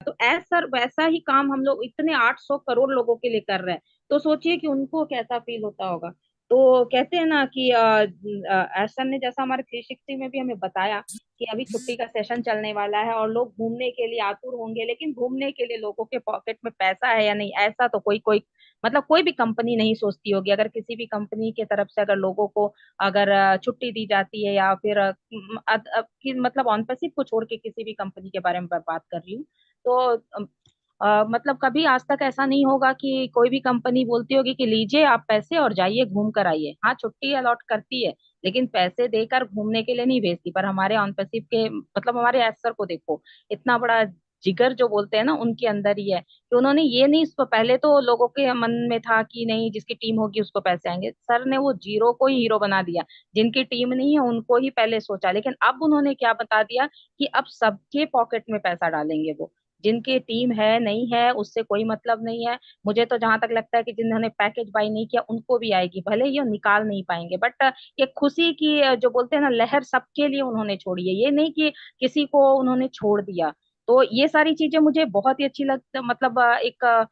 तो ऐसा वैसा ही काम हम लोग इतने 800 करोड़ लोगों के लिए कर रहे हैं, तो सोचिए कि उनको कैसा फील होता होगा। तो कहते हैं ना कि सर ने जैसा हमारे 360 में भी हमें बताया कि अभी छुट्टी का सेशन चलने वाला है और लोग घूमने के लिए आतुर होंगे, लेकिन घूमने के लिए लोगों के पॉकेट में पैसा है या नहीं, ऐसा तो कोई कोई मतलब कोई भी कंपनी नहीं सोचती होगी। अगर किसी भी कंपनी की तरफ से अगर लोगों को अगर छुट्टी दी जाती है, या फिर मतलब ऑन पैसिव को छोड़ के किसी भी कंपनी के बारे में मैं बात कर रही हूँ, तो मतलब कभी आज तक ऐसा नहीं होगा कि कोई भी कंपनी बोलती होगी कि लीजिए आप पैसे और जाइए घूम कर आइए। हाँ, छुट्टी अलॉट करती है, लेकिन पैसे देकर घूमने के लिए नहीं भेजती। पर हमारे ऑन पैसिव के मतलब हमारे एसर को देखो, इतना बड़ा जिगर जो बोलते हैं ना उनके अंदर ही है कि उन्होंने ये नहीं, इसको पहले तो लोगों के मन में था कि नहीं जिसकी टीम होगी उसको पैसे आएंगे, सर ने वो जीरो को ही हीरो बना दिया। जिनकी टीम नहीं है उनको ही पहले सोचा, लेकिन अब उन्होंने क्या बता दिया कि अब सबके पॉकेट में पैसा डालेंगे वो। जिनकी टीम है नहीं है उससे कोई मतलब नहीं है। मुझे तो जहां तक लगता है कि जिन्होंने पैकेज बाई नहीं किया उनको भी आएगी, भले ही वो निकाल नहीं पाएंगे, बट ये खुशी की जो बोलते हैं ना लहर सबके लिए उन्होंने छोड़ी है, ये नहीं कि किसी को उन्होंने छोड़ दिया। तो ये सारी चीजें मुझे बहुत ही अच्छी लगती, मतलब एक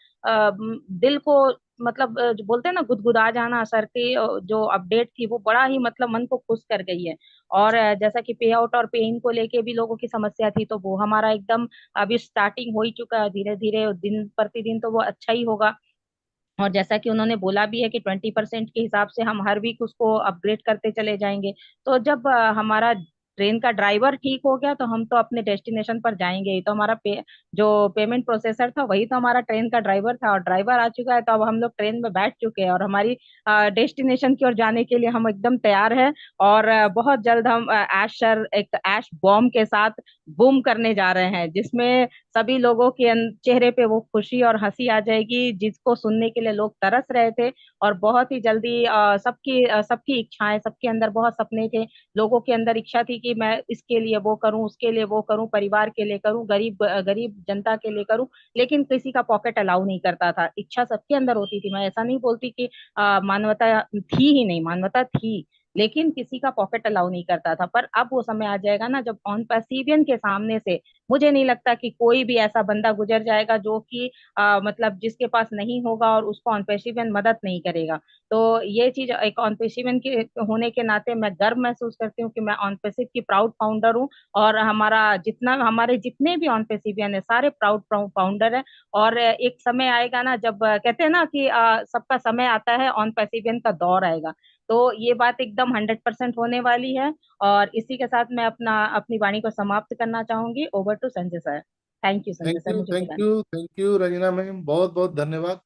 दिल को मतलब जो बोलते हैं ना गुदगुदा जाना, सर की जो अपडेट थी वो बड़ा ही मतलब मन को खुश कर गई है। और जैसा कि पे आउट और पे इन को लेके भी लोगों की समस्या थी, तो वो हमारा एकदम अभी स्टार्टिंग हो ही चुका है, धीरे धीरे दिन प्रतिदिन तो वो अच्छा ही होगा। और जैसा कि उन्होंने बोला भी है कि 20% के हिसाब से हम हर वीक उसको अपग्रेड करते चले जाएंगे। तो जब हमारा ट्रेन का ड्राइवर ठीक हो गया तो हम तो अपने डेस्टिनेशन पर जाएंगे ही। तो हमारा जो पेमेंट प्रोसेसर था वही तो हमारा ट्रेन का ड्राइवर था, और ड्राइवर आ चुका है तो अब हम लोग ट्रेन में बैठ चुके हैं और हमारी डेस्टिनेशन की ओर जाने के लिए हम एकदम तैयार है। और बहुत जल्द हम ऐश सर एक ऐश बॉम्ब के साथ बूम करने जा रहे हैं, जिसमें सभी लोगों के चेहरे पे वो खुशी और हंसी आ जाएगी जिसको सुनने के लिए लोग तरस रहे थे। और बहुत ही जल्दी सबकी इच्छाएं, सबके अंदर बहुत सपने थे। लोगों के अंदर इच्छा थी कि मैं इसके लिए वो करूं, उसके लिए वो करूं, परिवार के लिए करूं, गरीब गरीब जनता के लिए करूं, लेकिन किसी का पॉकेट अलाउ नहीं करता था। इच्छा सबके अंदर होती थी, मैं ऐसा नहीं बोलती कि मानवता थी ही नहीं, मानवता थी, लेकिन किसी का पॉकेट अलाउ नहीं करता था। पर अब वो समय आ जाएगा ना जब ऑन पैसिवियन के सामने से मुझे नहीं लगता कि कोई भी ऐसा बंदा गुजर जाएगा जो कि मतलब जिसके पास नहीं होगा और उसको ऑनपेशिवन मदद नहीं करेगा। तो ये चीज एक ऑनपेशिवन के होने के नाते मैं गर्व महसूस करती हूँ कि मैं ऑनपेसिव की प्राउड फाउंडर हूँ। और हमारे जितने भी ऑनपेसिवियन है सारे प्राउड फाउंडर है। और एक समय आएगा ना जब कहते हैं ना कि सबका समय आता है, ऑन पैसिवियन का दौर आएगा। तो ये बात एकदम 100% होने वाली है। और इसी के साथ मैं अपनी वाणी को समाप्त करना चाहूंगी। Over to Sanjay sir. Thank you Sanjay thank sir you, मुझे थैंक बुलाने। You, thank you Ranjana ma'am, बहुत बहुत धन्यवाद।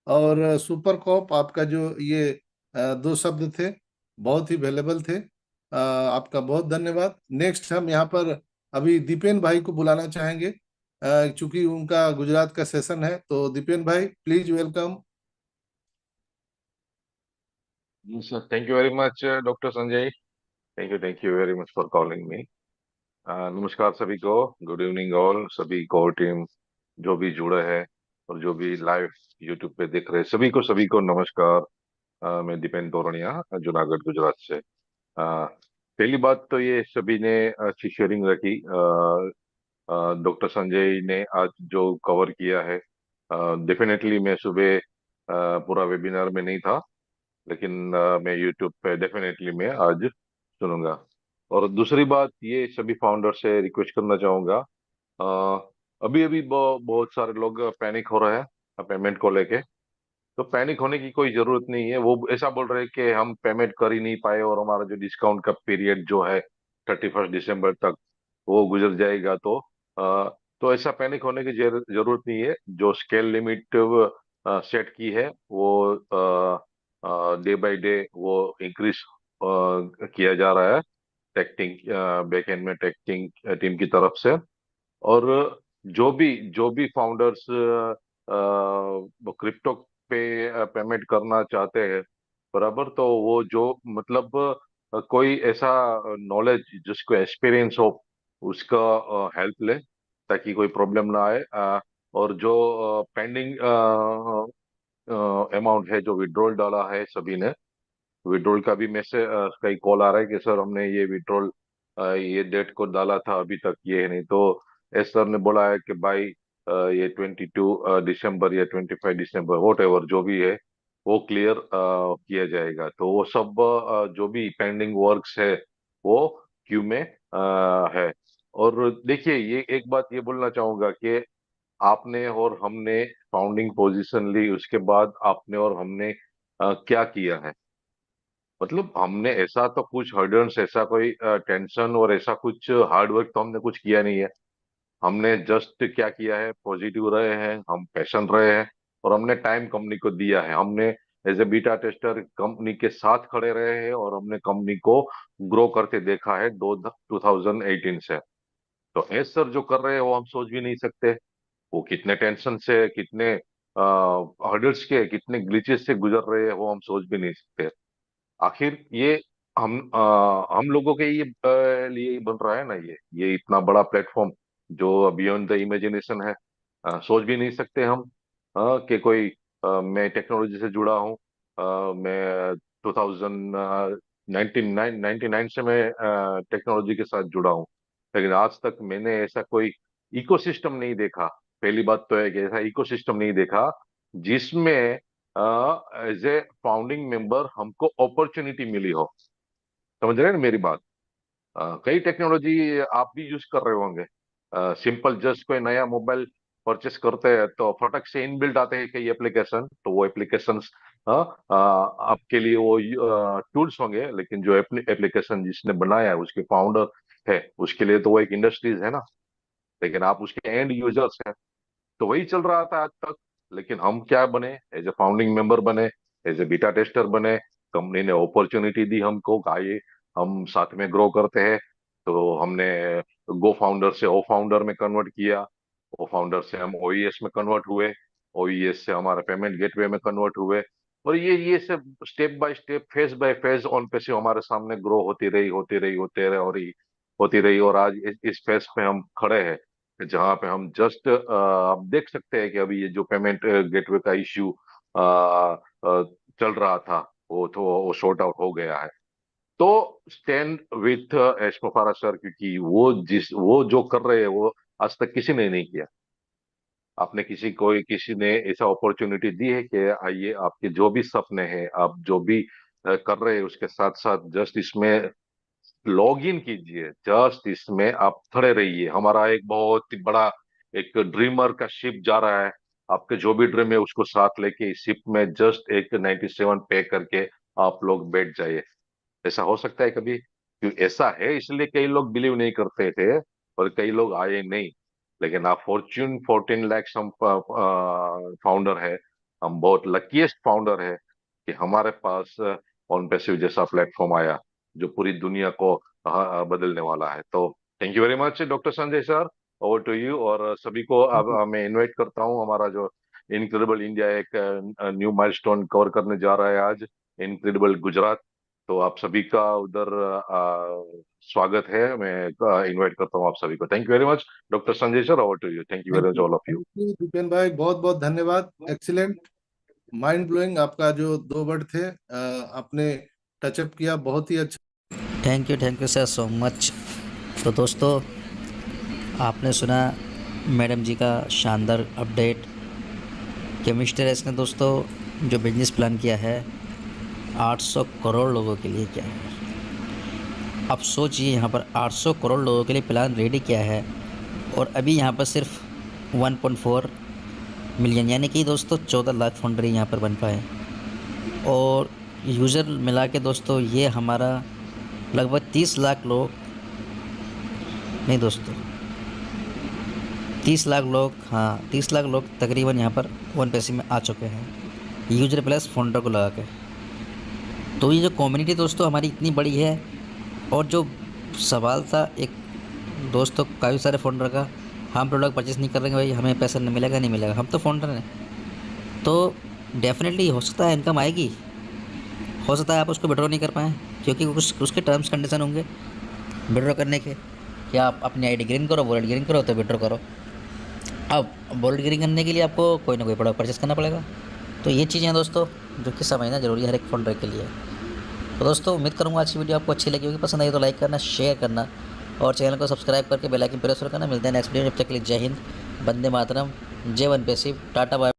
और सुपर कॉप आपका जो ये दो शब्द थे बहुत ही वैल्यूबल थे। आपका बहुत धन्यवाद। नेक्स्ट हम यहाँ पर अभी दीपेन भाई को बुलाना चाहेंगे, चूंकि उनका गुजरात का सेशन है। तो दीपेन भाई please welcome. Yes, sir. Thank you very much, Dr. Sanjay. Thank you very much for calling me. नमस्कार सभी को, गुड इवनिंग ऑल, सभी कोर टीम जो भी जुड़े हैं और जो भी लाइव यूट्यूब पे देख रहे हैं, सभी को नमस्कार। मैं दीपेन तोरनिया, जूनागढ़ गुजरात से। पहली बात तो ये सभी ने अच्छी शेयरिंग रखी। डॉक्टर संजय ने आज जो कवर किया है, डेफिनेटली मैं सुबह पूरा वेबिनार में नहीं था, लेकिन मैं यूट्यूब पे डेफिनेटली मैं आज सुनूंगा। और दूसरी बात, ये सभी फाउंडर से रिक्वेस्ट करना चाहूंगा। अभी अभी बहुत सारे लोग पैनिक हो रहे हैं पेमेंट को लेके। तो पैनिक होने की कोई जरूरत नहीं है। वो ऐसा बोल रहे हैं कि हम पेमेंट कर ही नहीं पाए और हमारा जो डिस्काउंट का पीरियड जो है 31 दिसंबर तक वो गुजर जाएगा। तो ऐसा पैनिक होने की जरूरत नहीं है। जो स्केल लिमिट सेट की है वो डे बाय डे वो इंक्रीज किया जा रहा है, टेक्टिंग बैक एंड में टेक्टिंग टीम की तरफ से। और जो भी फाउंडर्स क्रिप्टो पे पेमेंट करना चाहते हैं बराबर, तो वो जो मतलब कोई ऐसा नॉलेज जिसको एक्सपीरियंस हो उसका हेल्प ले, ताकि कोई प्रॉब्लम ना आए। और जो पेंडिंग अमाउंट है, जो विड्रॉल डाला है सभी ने, विड्रॉल का भी मैसेज कई कॉल आ रहा है कि सर हमने ये विड्रॉल ये डेट को डाला था, अभी तक ये है नहीं। तो एस सर ने बोला है कि भाई ये 22 दिसंबर या 25 दिसंबर वॉट एवर जो भी है वो क्लियर किया जाएगा। तो वो सब जो भी पेंडिंग वर्क्स है वो क्यू में है। और देखिए, ये एक बात ये बोलना चाहूंगा कि आपने और हमने फाउंडिंग पोजीशन ली, उसके बाद आपने और हमने क्या किया है। मतलब हमने ऐसा तो कुछ हर्डल्स, ऐसा कोई टेंशन और ऐसा कुछ हार्ड वर्क तो हमने कुछ किया नहीं है। हमने जस्ट क्या किया है, पॉजिटिव रहे हैं, हम पैशन रहे हैं और हमने टाइम कंपनी को दिया है। हमने as a beta tester company के साथ खड़े रहे हैं और हमने कंपनी को ग्रो करते देखा है 2018 से। तो एज सर जो कर रहे हैं वो हम सोच भी नहीं सकते। वो कितने टेंशन से, कितने हर्डल्स के, कितने ग्लिचेस से गुजर रहे हैं वो हम सोच भी नहीं सकते। आखिर ये हम लोगों के लिए ही बन रहा है ना, ये इतना बड़ा प्लेटफॉर्म जो बियॉन्ड द इमेजिनेशन है। सोच भी नहीं सकते हम कि कोई मैं टेक्नोलॉजी से जुड़ा हूँ। मैं 2099 से मैं टेक्नोलॉजी के साथ जुड़ा हूँ, लेकिन आज तक मैंने ऐसा कोई इकोसिस्टम नहीं देखा। पहली बात तो है कि ऐसा इकोसिस्टम नहीं देखा जिसमें एज ए फाउंडिंग मेंबर हमको अपॉर्चुनिटी मिली हो। समझ रहे हैं ना मेरी बात। कई टेक्नोलॉजी आप भी यूज कर रहे होंगे। सिंपल जस्ट कोई नया मोबाइल परचेस करते हैं तो फटक से इनबिल्ट आते हैं कई एप्लीकेशन, तो वो एप्लीकेशंस आपके लिए वो टूल्स होंगे, लेकिन जो एप्लीकेशन जिसने बनाया है उसके फाउंडर है, उसके लिए तो वो एक इंडस्ट्रीज है ना। लेकिन आप उसके एंड यूजर्स हैं। तो वही चल रहा था आज तक। लेकिन हम क्या बने, एज ए फाउंडिंग मेंबर बने, एज ए बीटा टेस्टर बने। कंपनी ने अपॉर्चुनिटी दी हमको कि आइए हम साथ में ग्रो करते हैं। तो हमने गो फाउंडर से ओ फाउंडर में कन्वर्ट किया। ओ फाउंडर से हम ओईएस में कन्वर्ट हुए। ओईएस से हमारे पेमेंट गेटवे में कन्वर्ट हुए। और ये सब step by step, phase by phase on पे से हमारे सामने ग्रो होती रही और आज इस फेज पे हम खड़े हैं, जहाँ पे हम जस्ट आप देख सकते हैं कि अभी ये जो पेमेंट गेटवे का इश्यू चल रहा था वो सॉर्ट आउट हो गया है। तो स्टैंड विथ एश मुफारा सर, क्योंकि वो जो कर रहे हैं वो आज तक किसी ने नहीं किया। आपने किसी ने ऐसा अपॉर्चुनिटी दी है कि आइए आपके जो भी सपने हैं, आप जो भी कर रहे हैं उसके साथ साथ जस्ट इसमें लॉग इन कीजिए, जस्ट इसमें आप खड़े रहिए। हमारा एक बहुत ही बड़ा एक ड्रीमर का शिप जा रहा है। आपके जो भी ड्रीम है उसको साथ लेके इस शिप में जस्ट एक 97 पे करके आप लोग बैठ जाइए। ऐसा हो सकता है कभी? क्योंकि ऐसा है इसलिए कई लोग बिलीव नहीं करते थे और कई लोग आए नहीं। लेकिन आप फॉर्च्यून 14 लाख हम फाउंडर है। हम बहुत लकीएस्ट फाउंडर है कि हमारे पास ऑन पैसिव जैसा प्लेटफॉर्म आया जो पूरी दुनिया को बदलने वाला है। तो thank you very much doctor Sanjay sir, over to you. और सभी को अब मैं इनवाइट करता हूँ। हमारा जो इनक्रेडिबल इंडिया एक न्यू माइलस्टोन कवर करने जा रहा है आज, इनक्रेडिबल गुजरात। तो आप सभी का उधर स्वागत है। मैं इनवाइट करता हूँ आप सभी को। Thank you very much doctor Sanjay sir, over to you. Thank you very much all of you. Thank you Deepen भाई, बहुत बहुत धन्यवाद। एक्सीलेंट, माइंड ब्लोइंग आपका जो 2 वर्ड थे आपने टचअप किया, बहुत ही अच्छा। Thank you sir so much. तो दोस्तों, आपने सुना मैडम जी का शानदार अपडेट कि मिस्टर एस ने दोस्तों जो बिजनेस प्लान किया है 800 करोड़ लोगों के लिए क्या है। अब सोचिए, यहाँ पर 800 करोड़ लोगों के लिए प्लान रेडी किया है और अभी यहाँ पर सिर्फ 1.4 मिलियन यानी कि दोस्तों 14 लाख फाउंडर यहाँ पर बन पाए। और यूज़र मिला के दोस्तों ये हमारा लगभग 30 लाख लोग, नहीं दोस्तों 30 लाख लोग, हाँ 30 लाख लोग तकरीबन यहाँ पर वन पैसे में आ चुके हैं, यूजर प्लस फाउंडर को लगा के। तो ये जो कम्युनिटी दोस्तों हमारी इतनी बड़ी है। और जो सवाल था एक दोस्तों काफ़ी सारे फाउंडर का, हम प्रोडक्ट परचेस नहीं कर रहे हैं भाई, हमें पैसा नहीं मिलेगा, हम तो फाउंडर हैं। तो डेफिनेटली हो सकता है इनकम आएगी, हो सकता है आप उसको विड्रॉ नहीं कर पाएँ क्योंकि उसके टर्म्स कंडीशन होंगे विड्रॉ करने के, कि आप अपनी आईडी ग्रीन करो, वॉलेट ग्रीन करो तो विड्रॉ करो। अब वॉलेट ग्रीन करने के लिए आपको कोई ना कोई प्रोडक्ट परचेस करना पड़ेगा। तो ये चीज़ें हैं दोस्तों जो कि समझना जरूरी है हर एक फाउंडर के लिए। तो दोस्तों उम्मीद करूँगा आज की वीडियो आपको अच्छी लगी होगी। पसंद आई तो लाइक करना, शेयर करना और चैनल को सब्सक्राइब करके बेल आइकन प्रेस करना। मिलते हैं नेक्स्ट वीडियो में, जब तक के लिए जय हिंद, वंदे मातरम, जय वन पैसिव, टाटा बाय।